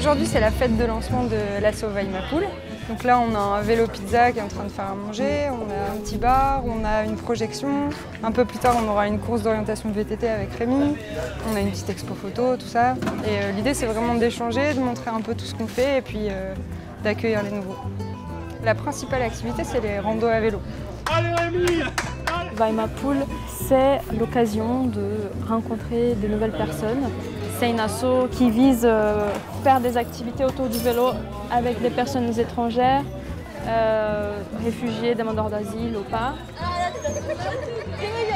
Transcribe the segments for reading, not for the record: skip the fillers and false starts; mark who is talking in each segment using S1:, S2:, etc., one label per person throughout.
S1: Aujourd'hui, c'est la fête de lancement de l'asso Weimapool. Donc là, on a un vélo pizza qui est en train de faire à manger, on a un petit bar, on a une projection. Un peu plus tard, on aura une course d'orientation VTT avec Rémi. On a une petite expo photo, tout ça. Et l'idée, c'est vraiment d'échanger, de montrer un peu tout ce qu'on fait et puis d'accueillir les nouveaux. La principale activité, c'est les randos à vélo.
S2: Allez Rémi!
S3: Weimapool, c'est l'occasion de rencontrer de nouvelles personnes. C'est une asso qui vise faire des activités autour du vélo avec des personnes étrangères, réfugiés, demandeurs d'asile ou pas.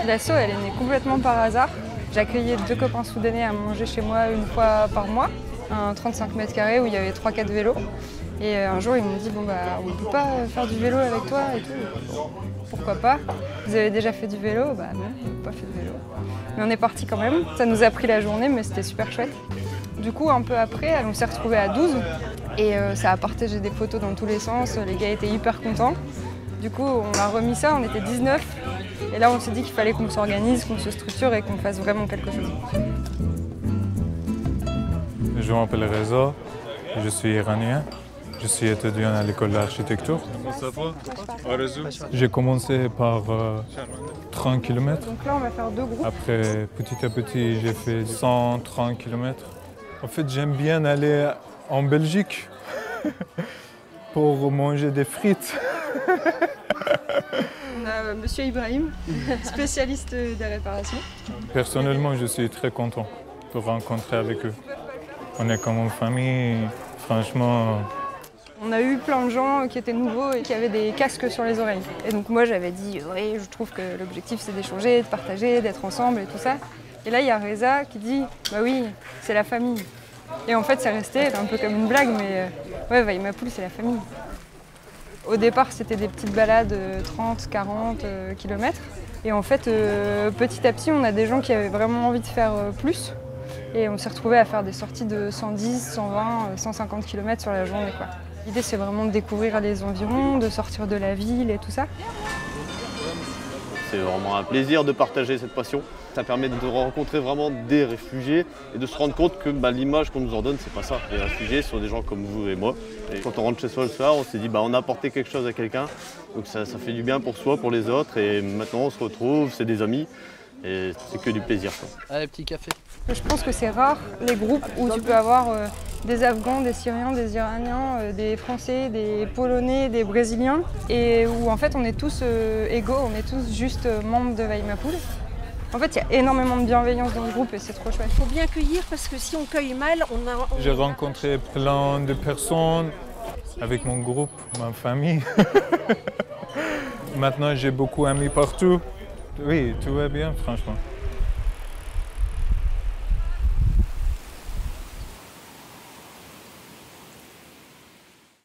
S1: L'asso, elle est née complètement par hasard. J'accueillais 2 copains soudanais à manger chez moi une fois par mois, un 35 mètres carrés où il y avait 3-4 vélos. Et un jour, ils m'ont dit bon bah on peut pas faire du vélo avec toi et tout. Pourquoi pas? Vous avez déjà fait du vélo? Bah non, on n'a pas fait de vélo. Mais on est parti quand même. Ça nous a pris la journée, mais c'était super chouette. Du coup, un peu après, on s'est retrouvés à 12 et ça a partagé des photos dans tous les sens. Les gars étaient hyper contents. Du coup, on a remis ça, on était 19. Et là, on s'est dit qu'il fallait qu'on s'organise, qu'on se structure et qu'on fasse vraiment quelque chose.
S4: Je m'appelle Reza, je suis iranien. Je suis étudiant à l'école d'architecture. J'ai commencé par 30 km.
S1: Donc là, on va faire 2 groupes.
S4: Après, petit à petit, j'ai fait 130 km. En fait, j'aime bien aller en Belgique pour manger des frites.
S1: On a Monsieur Ibrahim, spécialiste des réparations.
S4: Personnellement, je suis très content de rencontrer avec eux. On est comme une famille, franchement.
S1: On a eu plein de gens qui étaient nouveaux et qui avaient des casques sur les oreilles. Et donc moi j'avais dit oui, je trouve que l'objectif c'est d'échanger, de partager, d'être ensemble et tout ça. Et là il y a Reza qui dit bah oui, c'est la famille. Et en fait c'est resté un peu comme une blague, mais ouais, Weimapool c'est la famille. Au départ c'était des petites balades 30-40 km. Et en fait petit à petit on a des gens qui avaient vraiment envie de faire plus. Et on s'est retrouvés à faire des sorties de 110, 120, 150 km sur la journée, quoi. L'idée, c'est vraiment de découvrir les environs, de sortir de la ville et tout ça.
S5: C'est vraiment un plaisir de partager cette passion. Ça permet de rencontrer vraiment des réfugiés et de se rendre compte que l'image qu'on nous en donne, c'est pas ça. Les réfugiés sont des gens comme vous et moi. Et quand on rentre chez soi le soir, on s'est dit on a apporté quelque chose à quelqu'un. Donc ça fait du bien pour soi, pour les autres. Et maintenant, on se retrouve, c'est des amis. Et c'est que du plaisir, quoi.
S2: Allez, petit café.
S1: Je pense que c'est rare les groupes où tu peux avoir des Afghans, des Syriens, des Iraniens, des Français, des Polonais, des Brésiliens et où en fait on est tous égaux, on est tous juste membres de Weimapool. En fait, il y a énormément de bienveillance dans le groupe et c'est trop chouette.
S6: Il faut bien cueillir parce que si on cueille mal,
S4: J'ai rencontré plein de personnes avec mon groupe, ma famille. Maintenant, j'ai beaucoup d'amis partout. Oui, tout va bien, franchement.